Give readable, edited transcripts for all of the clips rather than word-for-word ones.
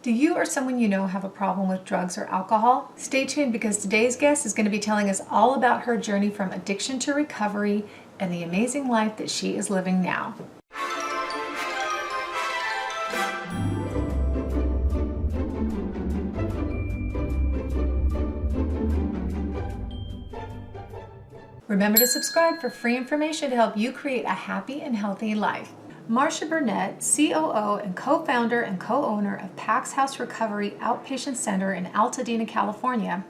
Do you or someone you know have a problem with drugs or alcohol? Stay tuned because today's guest is going to be telling us all about her journey from addiction to recovery and the amazing life that she is living now. Remember to subscribe for free information to help you create a happy and healthy life. Marcia Burnett, COO and co-founder and co-owner of Pax House Recovery Outpatient Center in Altadena, California,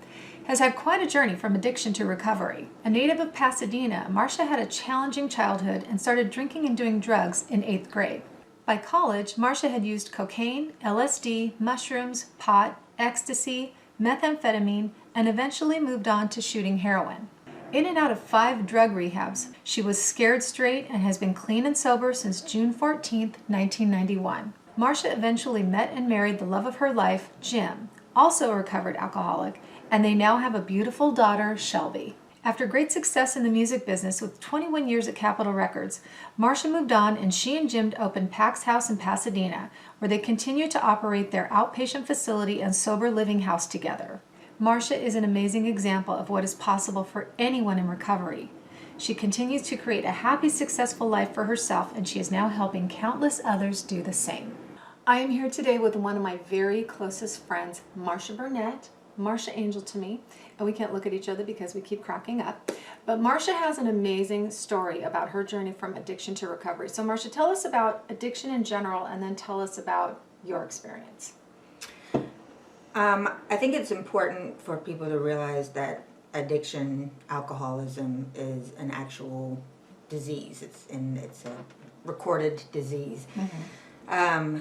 has had quite a journey from addiction to recovery. A native of Pasadena, Marcia had a challenging childhood and started drinking and doing drugs in 8th grade. By college, Marcia had used cocaine, LSD, mushrooms, pot, ecstasy, methamphetamine, and eventually moved on to shooting heroin. In and out of 5 drug rehabs, she was scared straight and has been clean and sober since June 14, 1991. Marcia eventually met and married the love of her life, Jim, also a recovered alcoholic, and they now have a beautiful daughter, Shelby. After great success in the music business with 21 years at Capitol Records, Marcia moved on and she and Jim opened Pax House in Pasadena, where they continue to operate their outpatient facility and sober living house together. Marcia is an amazing example of what is possible for anyone in recovery. She continues to create a happy, successful life for herself, and she is now helping countless others do the same. I am here today with one of my very closest friends, Marcia Burnett, Marcia Angel to me, and we can't look at each other because we keep cracking up. But Marcia has an amazing story about her journey from addiction to recovery. So Marcia, tell us about addiction in general, and then tell us about your experience. I think it's important for people to realize that addiction, alcoholism, is an actual disease. It's a recorded disease. Mm-hmm.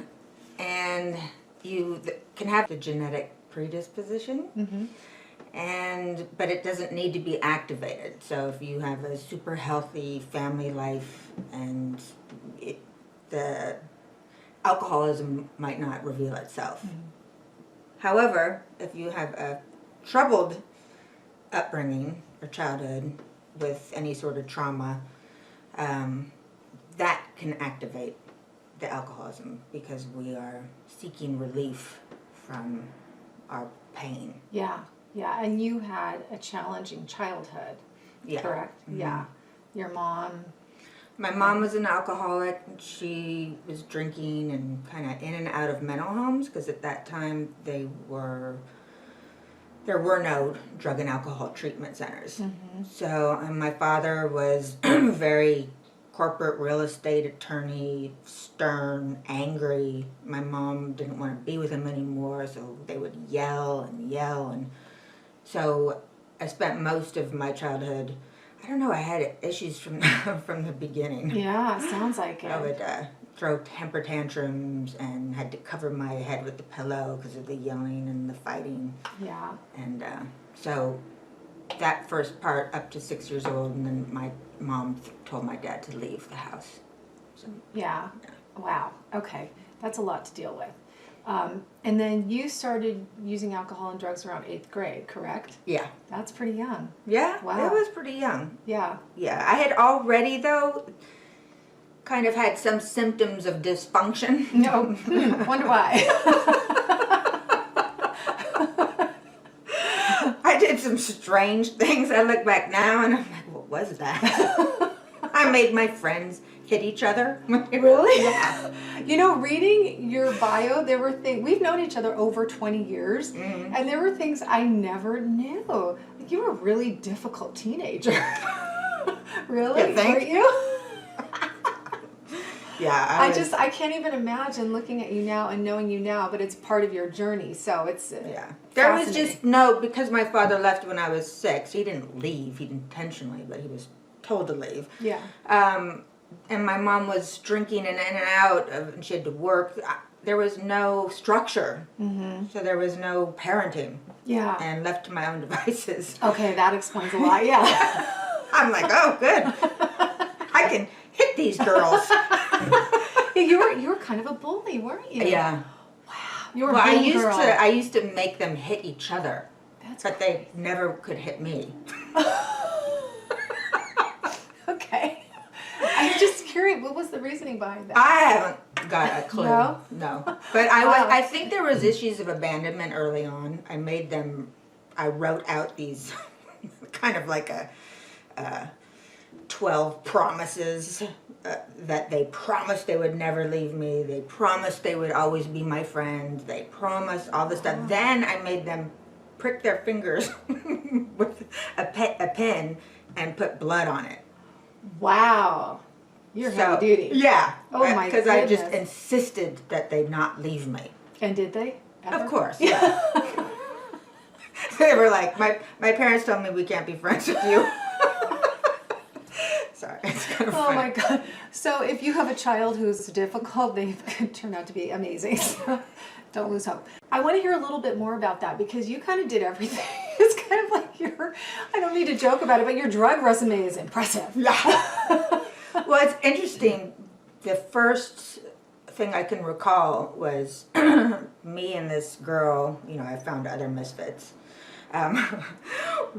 And you can have the genetic predisposition, mm-hmm. But it doesn't need to be activated. So if you have a super healthy family life, and the alcoholism might not reveal itself. Mm-hmm. However, if you have a troubled upbringing or childhood with any sort of trauma, that can activate the alcoholism because we are seeking relief from our pain. Yeah, and you had a challenging childhood, correct? Mm-hmm. Yeah, your mom... My mom was an alcoholic. She was drinking and kind of in and out of mental homes because at that time there were no drug and alcohol treatment centers. Mm-hmm. So my father was very corporate real estate attorney, stern, angry. My mom didn't want to be with him anymore, so they would yell. And so I spent most of my childhood... I don't know, I had issues from the beginning. Yeah, sounds like it. I would throw temper tantrums and had to cover my head with the pillow because of the yelling and the fighting. Yeah. And so that first part up to 6 years old, and then my mom told my dad to leave the house. So, yeah. Wow. Okay. That's a lot to deal with. And then you started using alcohol and drugs around 8th grade, correct? Yeah. That's pretty young. Yeah, wow. It was pretty young. Yeah. Yeah, I had already, though, kind of had some symptoms of dysfunction. No, wonder why. I did some strange things. I look back now and I'm like, what was that? I made my friends hit each other. Really? Yeah. You know, reading your bio, there were things, we've known each other over 20 years, mm-hmm. and there were things I never knew. Like, you were a really difficult teenager. Really? You think? Weren't you? Yeah. I can't even imagine looking at you now and knowing you now, but it's part of your journey, so it's yeah. There was just because my father left when I was 6. He didn't leave, he intentionally, but he was told to leave. Yeah. And my mom was drinking and in and out, and she had to work. There was no structure, mm-hmm. so there was no parenting. Yeah. And left to my own devices. Okay, that explains a lot, yeah. I'm like, oh, good. I can hit these girls. You were kind of a bully, weren't you? Yeah. Wow. You were a bully girl. I used to make them hit each other, but they never could hit me. Okay. I'm just curious, what was the reasoning behind that? I got a clue. No? But Wow. I think there was issues of abandonment early on. I wrote out these kind of like a 12 promises that they promised they would never leave me. They promised they would always be my friend. They promised all this stuff. Then I made them prick their fingers with a pen and put blood on it. Wow. You're heavy duty. Yeah. Oh my Because I just goodness. insisted that they not leave me. And did they? Ever? Of course, yeah. They were like, my parents told me we can't be friends with you. Sorry, it's kind of Oh funny. my God. So if you have a child who's difficult, they could turn out to be amazing. So don't lose hope. I want to hear a little bit more about that because you kind of did everything. It's kind of like I don't need to joke about it, but your drug resume is impressive. Yeah. Well, it's interesting. The first thing I can recall was me and this girl, I found other misfits.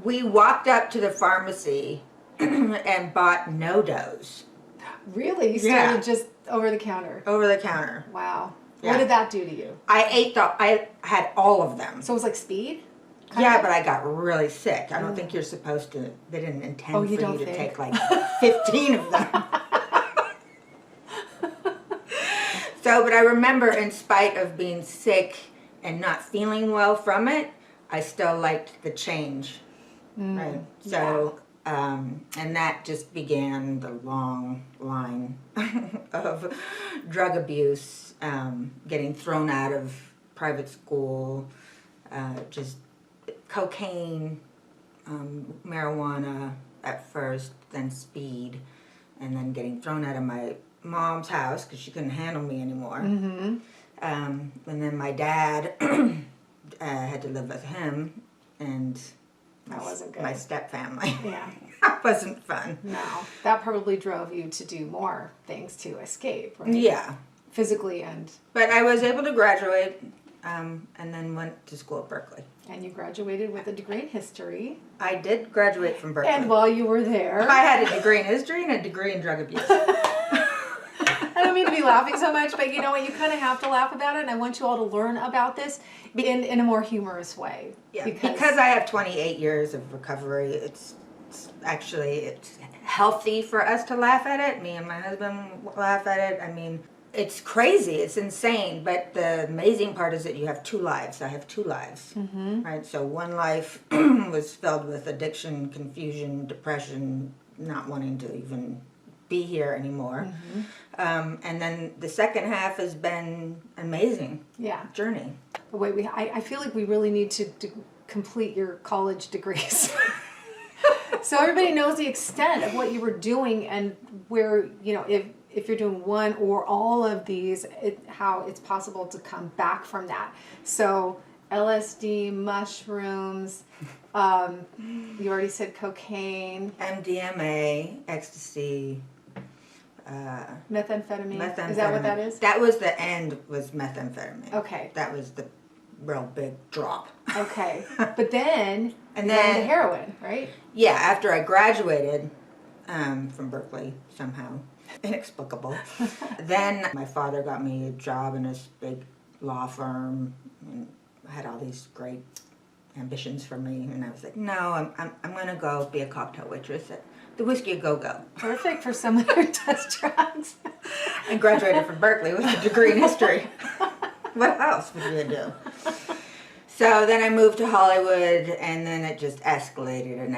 We walked up to the pharmacy and bought no-dos. Really? You started just over the counter? Over the counter. Wow. Yeah. What did that do to you? I had all of them. So it was like speed? Yeah, but I got really sick. I don't think you're supposed to, they didn't intend for you to take like 15 of them. But I remember in spite of being sick and not feeling well from it, I still liked the change. Right? So, and that just began the long line of drug abuse, getting thrown out of private school, just cocaine, marijuana at first, then speed, and then getting thrown out of my mom's house because she couldn't handle me anymore. Mm-hmm. And then my dad had to live with him, and That wasn't good. my step-family. Yeah. That wasn't fun. No. That probably drove you to do more things to escape, right? Yeah. Physically and But I was able to graduate, and then went to school at Berkeley. you graduated with a degree in history. I did graduate from Berkeley. And while you were there, I had a degree in history and a degree in drug abuse. I don't mean to be laughing so much, but you know what? You kind of have to laugh about it, and I want you all to learn about this in a more humorous way. Yeah, because I have 28 years of recovery, it's healthy for us to laugh at it. Me and my husband laugh at it. I mean, it's crazy, it's insane, but the amazing part is that you have two lives. I have two lives, right? So one life was filled with addiction, confusion, depression, not wanting to even be here anymore. And then the second half has been amazing journey. But wait, I feel like we really need to complete your college degrees. So everybody knows the extent of what you were doing and where, if you're doing one or all of these, how it's possible to come back from that. So LSD, mushrooms, you already said cocaine. MDMA, ecstasy, methamphetamine. Is that what that is? That was the end, was methamphetamine. Okay. That was the real big drop. Okay. But then, And you got then- into heroin, right? Yeah, after I graduated from Berkeley, somehow, inexplicable, then my father got me a job in this big law firm and had all these great ambitions for me, and I was like, no, I'm going to go be a cocktail waitress at the Whiskey A Go-Go. Perfect for someone who does drugs. And graduated from Berkeley with a degree in history. What else would you do? So then I moved to Hollywood, and then it just escalated, and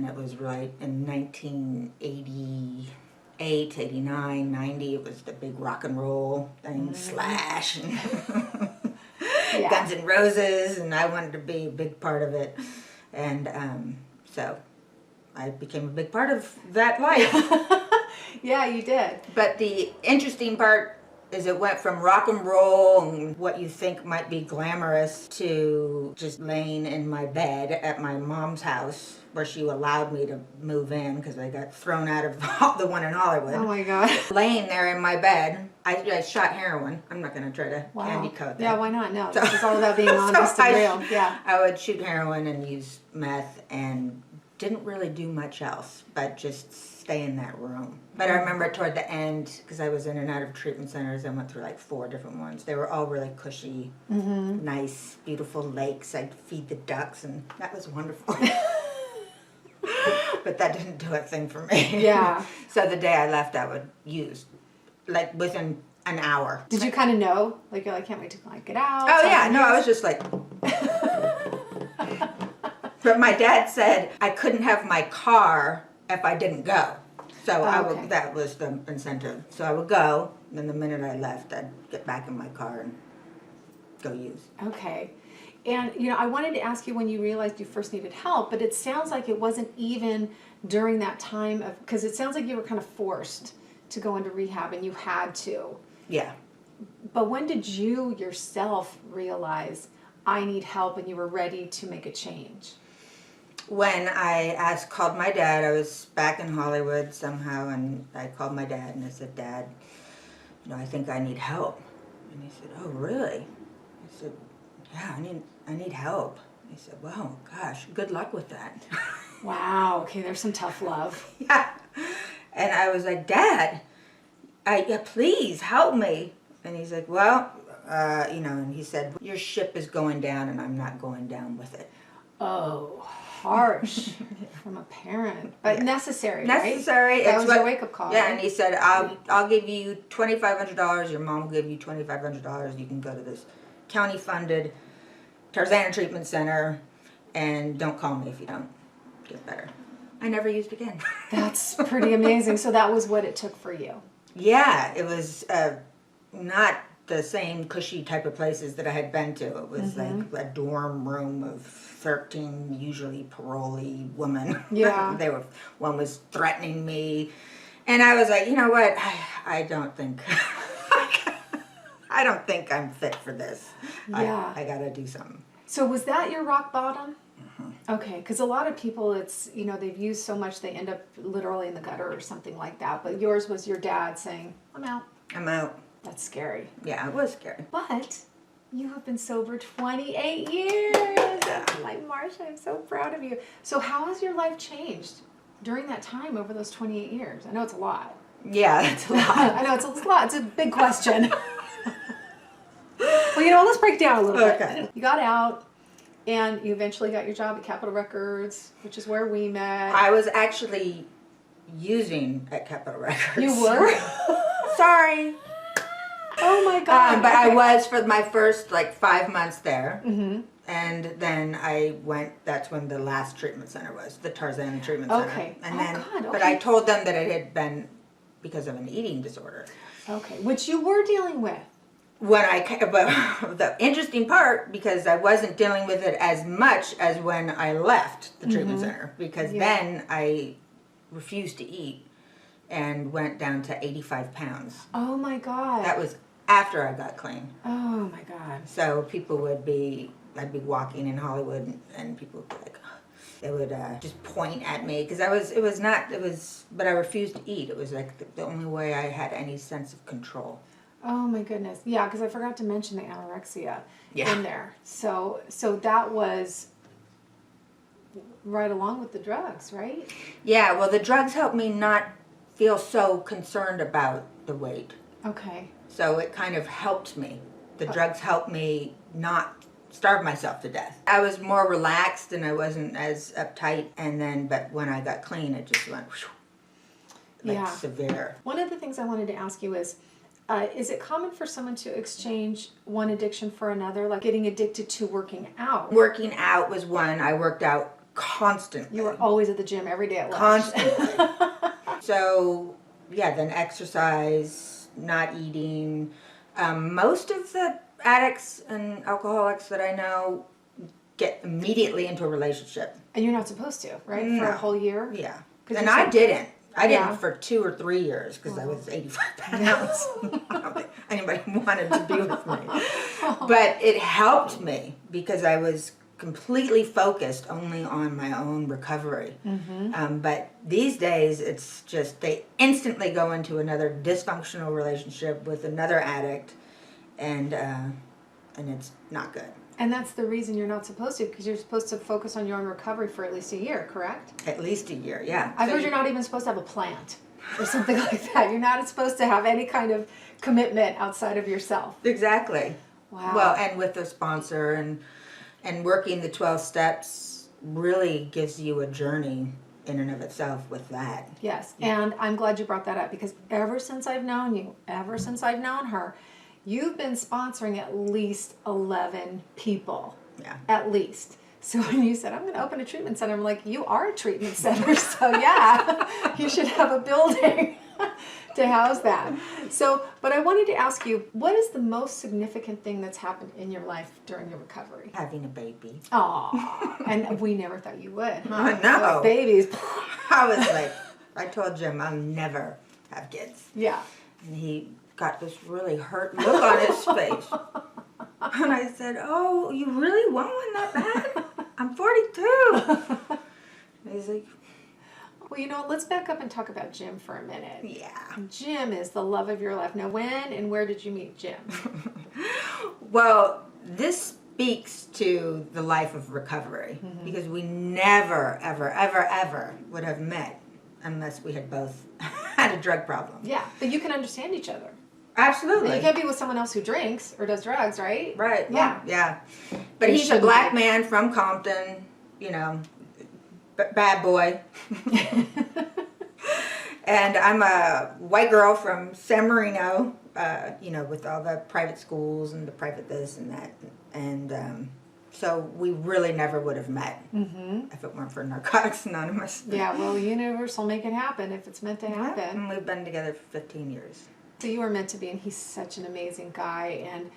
it was right in 1988, 89, 90, it was the big rock and roll thing, Slash, and Guns N' Roses, and I wanted to be a big part of it. And so I became a big part of that life. Yeah, you did. But the interesting part is it went from rock and roll and what you think might be glamorous to just laying in my bed at my mom's house where she allowed me to move in because I got thrown out of the one in Hollywood. Oh my God. Laying there in my bed, I shot heroin. I'm not going to try to candy coat that. Yeah, why not? No, this is all about being honest and real. Yeah. I would shoot heroin and use meth and didn't really do much else but just stay in that room. But I remember toward the end, because I was in and out of treatment centers, I went through like 4 different ones. They were all really cushy, nice, beautiful lakes. I'd feed the ducks, and that was wonderful. But that didn't do a thing for me. Yeah. So the day I left, I would use, like, within an hour. Did you kind of know? Like, you're like, can't wait to like get out? Oh, yeah. No, I was just like... But my dad said I couldn't have my car if I didn't go. So that was the incentive. So I would go, and then the minute I left, I'd get back in my car and go use. Okay. And, you know, I wanted to ask you when you realized you first needed help, but it sounds like it wasn't even during that time of, because it sounds like you were kind of forced to go into rehab and you had to. Yeah. But when did you yourself realize I need help and you were ready to make a change? When I called my dad, I was back in Hollywood somehow, and I called my dad and I said, Dad, you know, I think I need help. And he said, oh, really? I said, yeah, I need help. He said, well, gosh, good luck with that. Wow, okay, there's some tough love. Yeah. And I was like, Dad, yeah, please help me. And he's like, well, you know, and he said, your ship is going down and I'm not going down with it. Oh, harsh from a parent, but necessary, right? Necessary. That was your wake-up call. Yeah, right? and he said, I'll give you $2,500. Your mom will give you $2,500. You can go to this county-funded Tarzana treatment center, and don't call me if you don't get better. I never used again. That's pretty amazing. So that was what it took for you. Yeah, it was not the same cushy type of places that I had been to. It was like a dorm room of 13 usually parolee women. Yeah. One was threatening me, and I was like, you know what? I don't think I'm fit for this. Yeah. I gotta do something. So was that your rock bottom? Okay, because a lot of people, it's, you know, they've used so much they end up literally in the gutter or something like that. But yours was your dad saying, I'm out. I'm out. That's scary. Yeah, it was scary. But you have been sober 28 years. I'm like, Marcia, I'm so proud of you. So how has your life changed during that time over those 28 years? I know it's a lot. Yeah, that's a lot. I know it's a lot. It's a big question. Well, you know, let's break it down a little bit. You got out, and you eventually got your job at Capitol Records, which is where we met. I was actually using at Capitol Records. You were? Sorry. Oh my God. But I was for my first 5 months there. And then I went, that's when the last treatment center was, the Tarzana treatment center. Okay. And God, okay. But I told them that it had been because of an eating disorder. Okay, which you were dealing with. But the interesting part, because I wasn't dealing with it as much as when I left the treatment center, because then I refused to eat and went down to 85 pounds. Oh my God. That was after I got clean. Oh my God. So people I'd be walking in Hollywood, and people would be like, they would just point at me, because but I refused to eat. It was like the only way I had any sense of control. Oh my goodness. Yeah, because I forgot to mention the anorexia in there. So that was right along with the drugs, right? Yeah, well, the drugs helped me not feel so concerned about the weight. Okay. So it kind of helped me. The drugs helped me not starve myself to death. I was more relaxed and I wasn't as uptight, but when I got clean, it just went severe. One of the things I wanted to ask you is it common for someone to exchange one addiction for another, like getting addicted to working out? Working out was one. I worked out constantly. You were always at the gym every day at lunch. Constantly. So, yeah, then exercise, not eating. Most of the addicts and alcoholics that I know get immediately into a relationship. And you're not supposed to, right? No. For a whole year? Yeah. And I didn't. I Yeah. didn't for 2 or 3 years because I was 85 pounds. I don't think anybody wanted to be with me. But it helped me because I was completely focused only on my own recovery. But these days, it's just they instantly go into another dysfunctional relationship with another addict, and it's not good. And that's the reason you're not supposed to, because you're supposed to focus on your own recovery for at least a year, correct? At least a year, yeah. I've heard you're not even supposed to have a plant or something like that. You're not supposed to have any kind of commitment outside of yourself. Exactly. Wow. Well, and with a sponsor and working the 12 steps really gives you a journey in and of itself with that. Yes, and I'm glad you brought that up, because ever since I've known you, ever since I've known her, you've been sponsoring at least 11 people. Yeah. At least. So when you said, I'm going to open a treatment center, I'm like, you are a treatment center, so yeah, you should have a building to house that. So, but I wanted to ask you, what is the most significant thing that's happened in your life during your recovery? Having a baby. Aw, and we never thought you would. I know. Like babies. I was like, I told Jim I'll never have kids. Yeah. And he got this really hurt look on his face. And I said, oh, you really want one that bad? I'm 42. And he's like, Well, you know, let's back up and talk about Jim for a minute. yeah. Jim is the love of your life. Now, when and where did you meet Jim? Well, this speaks to the life of recovery, because we never, ever, ever, ever would have met unless we had both had a drug problem. Yeah, but you can understand each other. Absolutely. You can't be with someone else who drinks or does drugs, right? Right. Yeah. Yeah. But You he's a shouldn't black be. man from Compton, you know, bad boy. And I'm a white girl from San Marino, you know, with all the private schools and the private this and that. And so we really never would have met if it weren't for Narcotics Anonymous. Yeah, well, the universe will make it happen if it's meant to Yeah, happen. and we've been together for 15 years. So you were meant to be, and he's such an amazing guy, and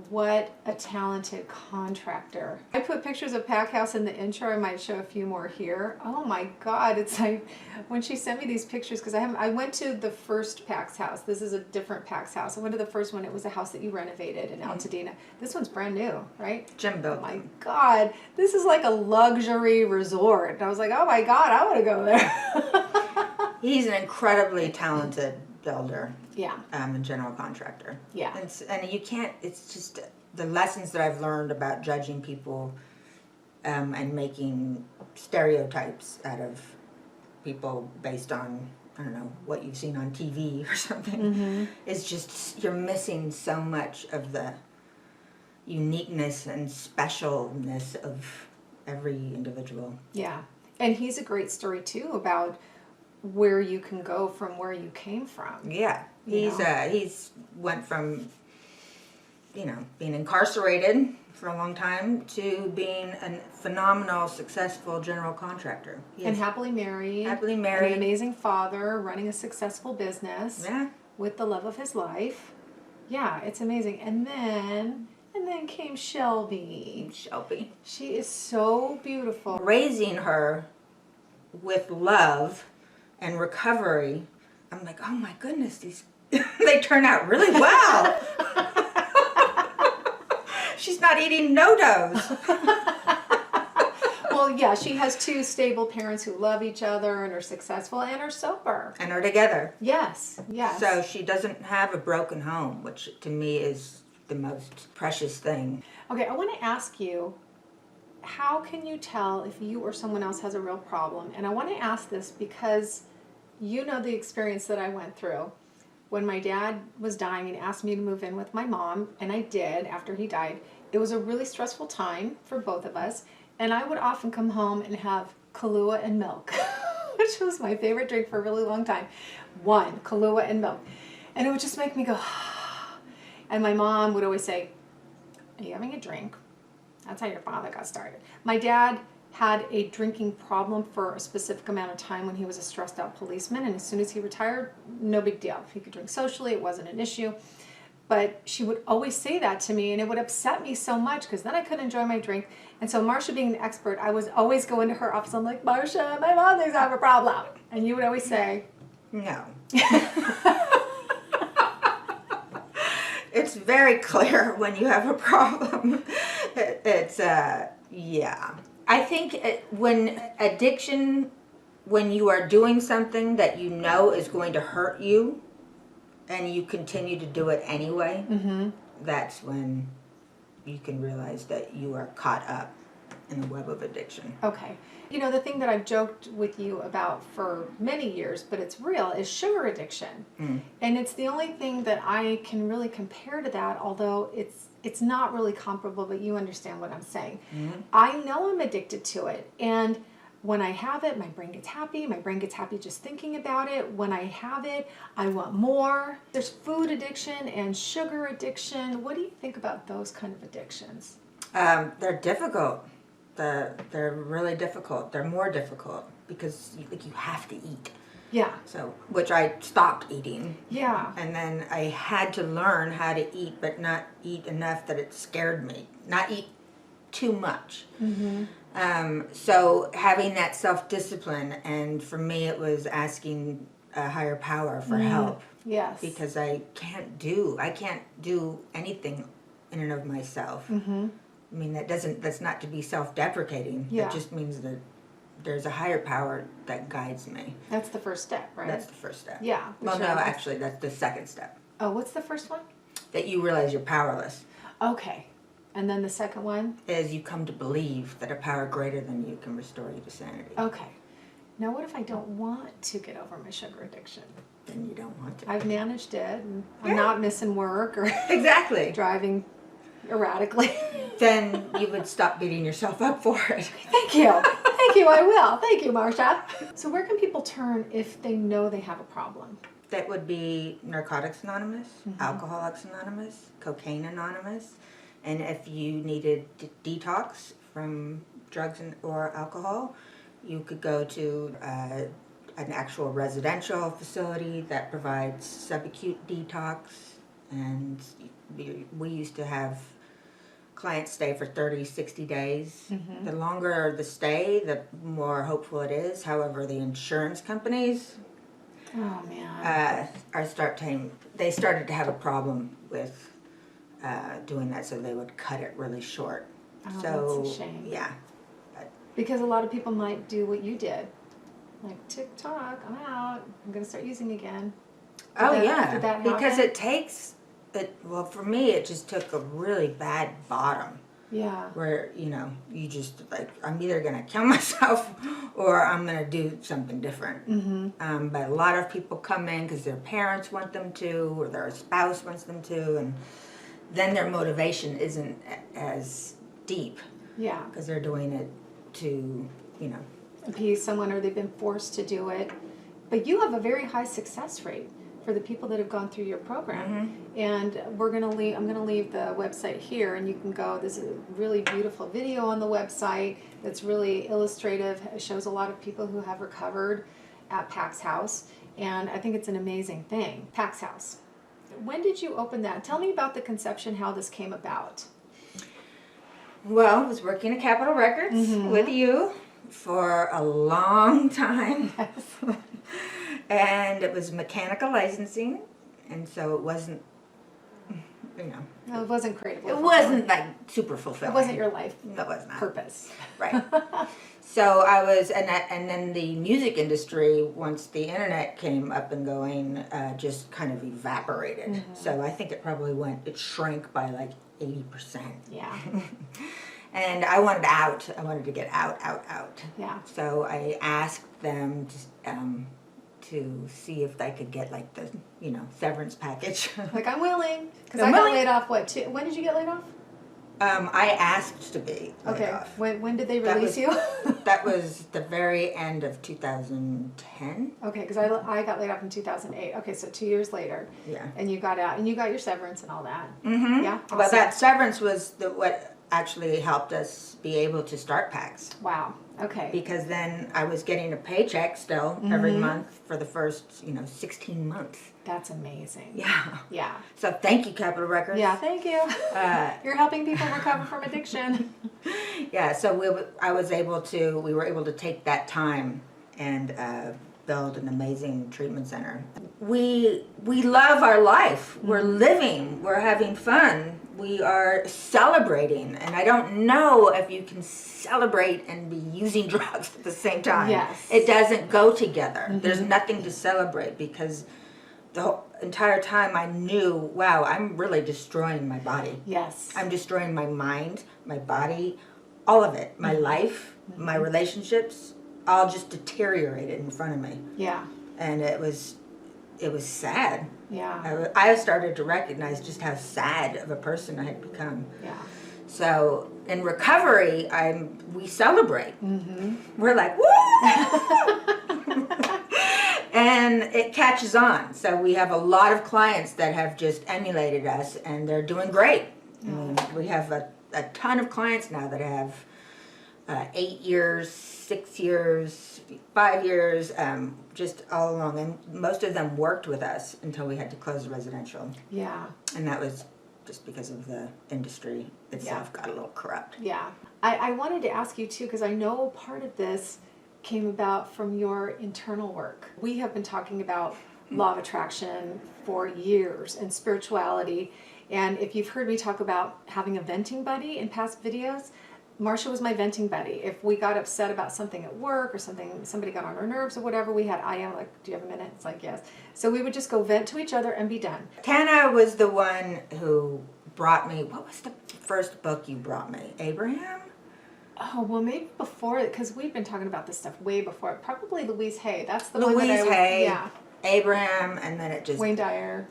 what a talented contractor. I put pictures of Pax House in the intro. I might show a few more here. Oh my God, it's like when she sent me these pictures, because I went to the first Pax House. This is a different Pax House. I went to the first one. It was a house that you renovated in Altadena. This one's brand new, right? Jim built Oh my them. God, this is like a luxury resort. I was like, oh my God, I want to go there. He's an incredibly talented builder. Yeah. A general contractor. Yeah. And you can't, it's just the lessons that I've learned about judging people and making stereotypes out of people based on, I don't know, what you've seen on TV or something. It's just, you're missing so much of the uniqueness and specialness of every individual. Yeah. And he's a great story too about where you can go from where you came from. Yeah. You know? He's went from, you know, being incarcerated for a long time to being a phenomenal, successful general contractor. And happily married. Happily And married. an amazing father, running a successful business. Yeah. With the love of his life. Yeah, it's amazing. And then came Shelby. Shelby. She is so beautiful. Raising her with love and recovery, I'm like, oh my goodness, these they turn out really well. She's not eating no-dos. Well, yeah, she has two stable parents who love each other and are successful and are sober. And are together. Yes, yes. So she doesn't have a broken home, which to me is the most precious thing. Okay, I want to ask you, how can you tell if you or someone else has a real problem? And I want to ask this because you know the experience that I went through. When my dad was dying and asked me to move in with my mom, and I did after he died, it was a really stressful time for both of us. And I would often come home and have Kahlua and milk, which was my favorite drink for a really long time. One, Kahlua and milk. And it would just make me go, and my mom would always say, are you having a drink? That's how your father got started. My dad had a drinking problem for a specific amount of time when he was a stressed out policeman, and as soon as he retired, no big deal. He could drink socially, it wasn't an issue. But she would always say that to me, and it would upset me so much because then I couldn't enjoy my drink. And so Marcia being an expert, I was always going to her office. I'm like, Marcia, my mom thinks I have a problem. And you would always say, no. It's very clear when you have a problem. It's, yeah. I think when addiction, when you are doing something that you know is going to hurt you and you continue to do it anyway, that's when you can realize that you are caught up in the web of addiction. Okay. You know, the thing that I've joked with you about for many years, but it's real, is sugar addiction. And it's the only thing that I can really compare to that, although it's not really comparable, but you understand what I'm saying. I know I'm addicted to it, and when I have it, my brain gets happy. My brain gets happy just thinking about it. When I have it, I want more. There's food addiction and sugar addiction. What do you think about those kind of addictions? They're difficult. They're really difficult. They're more difficult because you have to eat. Yeah. So, which I stopped eating. Yeah. And then I had to learn how to eat, but not eat enough that it scared me. Not eat too much. So having that self-discipline, and for me it was asking a higher power for help. Yes. Because I can't do anything in and of myself. I mean, that's not to be self-deprecating. Yeah. It just means that there's a higher power that guides me. That's the first step, right? That's the first step. Yeah. Well, no, actually, that's the second step. Oh, what's the first one? That you realize you're powerless. Okay. And then the second one? Is you come to believe that a power greater than you can restore you to sanity. Okay. Now, what if I don't want to get over my sugar addiction? Then you don't want to. I've managed it, and I'm not missing work or Exactly. driving erratically. Then you would stop beating yourself up for it. Thank you. Thank you, I will. Thank you, Marcia. So where can people turn if they know they have a problem? That would be Narcotics Anonymous, Alcoholics Anonymous, Cocaine Anonymous. And if you needed detox from drugs or alcohol, you could go to an actual residential facility that provides subacute detox. And we used to have clients stay for 30, 60 days. The longer the stay, the more hopeful it is. However, the insurance companies they started to have a problem with doing that, so they would cut it really short. Oh, so that's a shame. Yeah. Because a lot of people might do what you did. Like, TikTok, I'm out. I'm going to start using again. Did that because happen? it takes it. Well, for me, it just took a really bad bottom. Yeah. Where you just like, I'm either gonna kill myself or I'm gonna do something different. But a lot of people come in because their parents want them to, or their spouse wants them to, and then their motivation isn't as deep. Yeah. Because they're doing it to, appease someone, or they've been forced to do it. But you have a very high success rate for the people that have gone through your program. And I'm gonna leave the website here, and you can go. There's a really beautiful video on the website that's really illustrative. It shows a lot of people who have recovered at Pax House, and I think it's an amazing thing. Pax House. When did you open that? Tell me about the conception, how this came about. Well, I was working at Capitol Records with you for a long time. Yes. And it was mechanical licensing, and so it wasn't, No, it wasn't creative. it wasn't like super fulfilling. It wasn't your life No, it was not. purpose. Right. So I was, and then the music industry, once the internet came up and going, just kind of evaporated. So I think it shrank by like 80%. Yeah. And I wanted out. I wanted to get out. Yeah. So I asked them to see if I could get like the, severance package. Like, I'm willing, because I'm I got willing. laid off. When did you get laid off? I asked to be laid Okay. off. When did they That release was- you? That was the very end of 2010. Okay, because I got laid off in 2008. Okay, so 2 years later. Yeah. And you got out, and you got your severance and all that. Mm-hmm. Yeah. But awesome. that severance was what actually helped us be able to start PAX. Wow. Okay. Because then I was getting a paycheck still every month for the first, 16 months. That's amazing. Yeah. Yeah. So thank you, Capitol Records. Yeah. Thank you. You're helping people recover from addiction. Yeah. So we were able to take that time and build an amazing treatment center. We love our life. We're living. We're having fun. We are celebrating, and I don't know if you can celebrate and be using drugs at the same time. Yes. It doesn't go together. There's nothing to celebrate because the whole entire time I knew, wow, I'm really destroying my body. Yes. I'm destroying my mind, my body, all of it. My life, my relationships, all just deteriorated in front of me. Yeah. And it was sad. Yeah. I started to recognize just how sad of a person I had become. Yeah. So in recovery, we celebrate. We're like, woo! And it catches on. So we have a lot of clients that have just emulated us, and they're doing great. I mean, we have a ton of clients now that have 8 years, 6 years, 5 years, just all along. And most of them worked with us until we had to close the residential. Yeah. And that was just because of the industry itself got a little corrupt. Yeah. I wanted to ask you too, because I know part of this came about from your internal work. We have been talking about law of attraction for years and spirituality. And if you've heard me talk about having a venting buddy in past videos, Marcia was my venting buddy. If we got upset about something at work or somebody got on our nerves or whatever, I am like, do you have a minute? It's like, yes. So we would just go vent to each other and be done. Tanna was the one who brought me, what was the first book you brought me? Abraham? Oh, well, maybe before, because we've been talking about this stuff way before. Probably Louise Hay. That's the one that Louise Hay. Yeah. Abraham, and then it just... Wayne Dyer.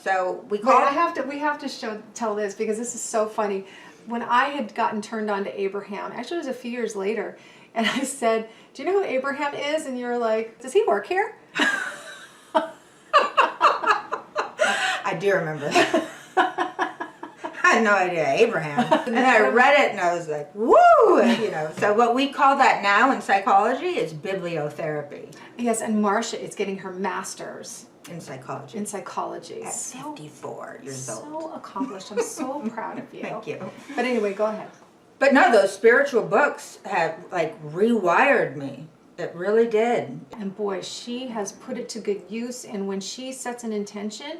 So we Wait, called... we have to tell this because this is so funny. When I had gotten turned on to Abraham, actually it was a few years later, and I said, do you know who Abraham is? And you were like, does he work here? I do remember that. I had no idea, Abraham. And I read it and I was like, woo! So what we call that now in psychology is bibliotherapy. Yes, and Marcia is getting her master's. In psychology. At 54 years old. So accomplished. I'm so proud of you. Thank you. But anyway, go ahead. But no, those spiritual books have rewired me. It really did. And boy, she has put it to good use. And when she sets an intention,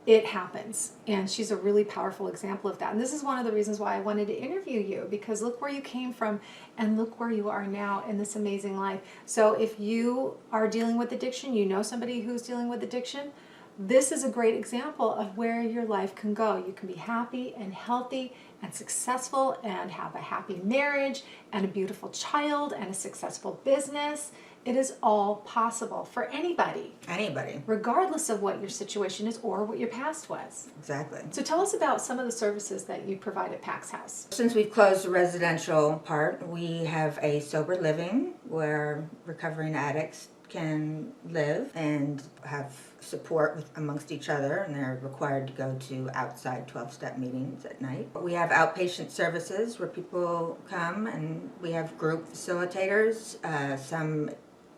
it happens. And she's a really powerful example of that. And this is one of the reasons why I wanted to interview you, because look where you came from and look where you are now in this amazing life. So if you are dealing with addiction, you know somebody who's dealing with addiction, this is a great example of where your life can go. You can be happy and healthy and successful and have a happy marriage and a beautiful child and a successful business. It is all possible for anybody. Anybody. Regardless of what your situation is or what your past was. Exactly. So tell us about some of the services that you provide at Pax House. Since we've closed the residential part, we have a sober living where recovering addicts can live and have support amongst each other, and they're required to go to outside 12-step meetings at night. We have outpatient services where people come, and we have group facilitators. Some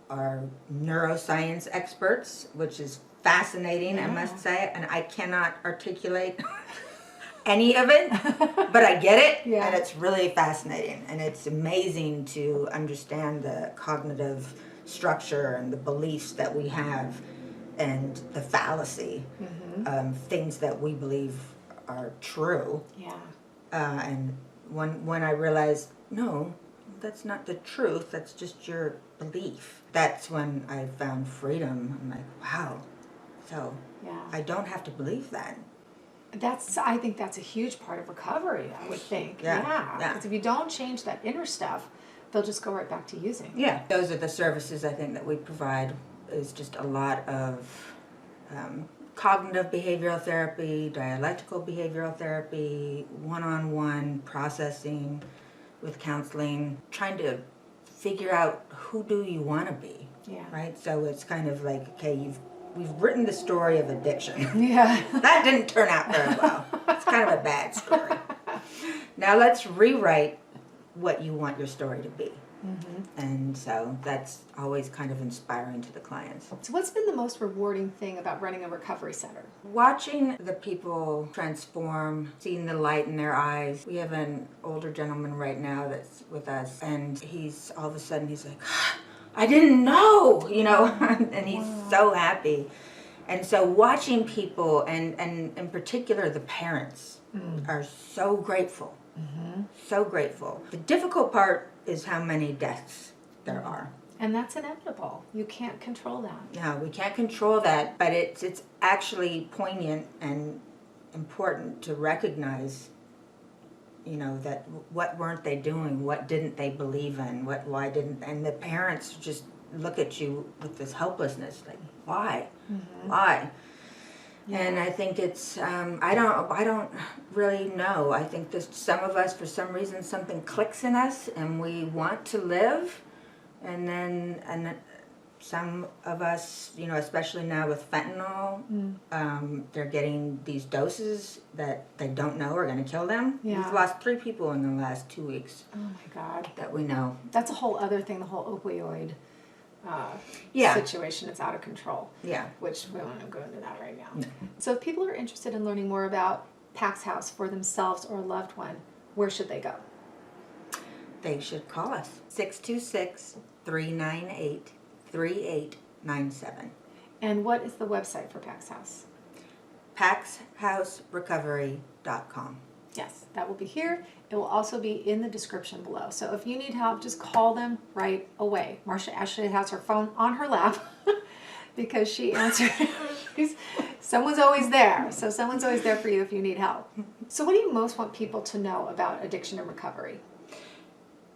are neuroscience experts, which is fascinating, I must say, and I cannot articulate any of it, but I get it, and it's really fascinating, and it's amazing to understand the cognitive structure and the beliefs that we have and the fallacy of things that we believe are true. And when I realized, no, that's not the truth, that's just your belief. That's when I found freedom. I'm like, wow, so I don't have to believe that. I think that's a huge part of recovery, I would think. Because if you don't change that inner stuff, they'll just go right back to using. Yeah, those are the services I think that we provide, is just a lot of cognitive behavioral therapy, dialectical behavioral therapy, one-on-one processing with counseling, trying to figure out who do you want to be, right? So it's kind of like, okay, we've written the story of addiction. That didn't turn out very well. It's kind of a bad story. Now let's rewrite what you want your story to be. And so that's always kind of inspiring to the clients. So what's been the most rewarding thing about running a recovery center? Watching the people transform, seeing the light in their eyes. We have an older gentleman right now that's with us, and he's all of a sudden he's like, I didn't know, and he's so happy. And so watching people, and in particular the parents, are so grateful. So grateful. The difficult part is how many deaths there are. And that's inevitable. You can't control that. No, we can't control that, but it's actually poignant and important to recognize, that what weren't they doing? What didn't they believe in? Why didn't, and the parents just look at you with this helplessness, like, why? Mm-hmm. Why? Yeah. And I think it's, I don't really know. I think some of us, for some reason, something clicks in us and we want to live. And then some of us, especially now with fentanyl, they're getting these doses that they don't know are going to kill them. Yeah. We've lost 3 people in the last 2 weeks. Oh my God. That we know. That's a whole other thing, the whole opioid situation. It's out of control. Yeah. Which we don't want to go into that right now. No. So if people are interested in learning more about Pax House for themselves or a loved one, where should they go? They should call us. 626-398-3897. And what is the website for Pax House? PaxHouseRecovery.com. Yes, that will be here. It will also be in the description below. So if you need help, just call them right away. Marcia actually has her phone on her lap because she answers. Someone's always there. So someone's always there for you if you need help. So what do you most want people to know about addiction and recovery?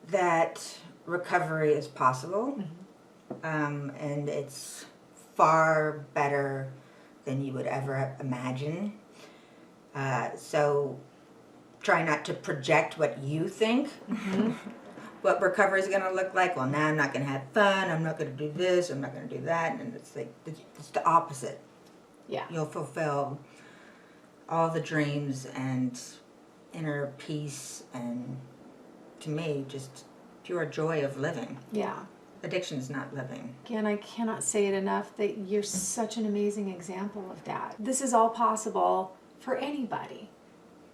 That recovery is possible, and it's far better than you would ever imagine. So try not to project what you think, what recovery is going to look like. Well, now I'm not going to have fun. I'm not going to do this. I'm not going to do that. And it's like, it's the opposite. Yeah. You'll fulfill all the dreams and inner peace and, to me, just pure joy of living. Yeah. Addiction is not living. Again, I cannot say it enough that you're such an amazing example of that. This is all possible for anybody.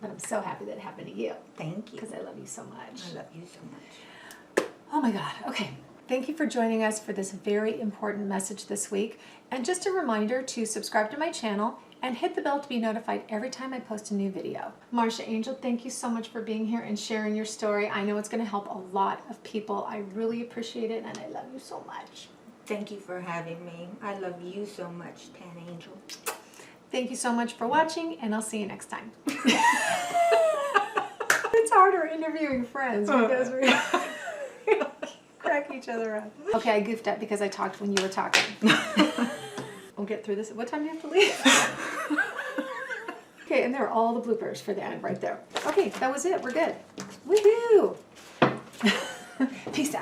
But I'm so happy that it happened to you. Thank you. Because I love you so much. I love you so much. Oh my God. Okay. Thank you for joining us for this very important message this week. And just a reminder to subscribe to my channel and hit the bell to be notified every time I post a new video. Marcia Angel, thank you so much for being here and sharing your story. I know it's going to help a lot of people. I really appreciate it and I love you so much. Thank you for having me. I love you so much, Tan Angel. Thank you so much for watching and I'll see you next time. It's harder interviewing friends because we crack each other up. Okay, I goofed up because I talked when you were talking. We'll get through this. What time do you have to leave? Okay, and there are all the bloopers for the end right there. Okay, that was it. We're good. Woohoo! Peace out.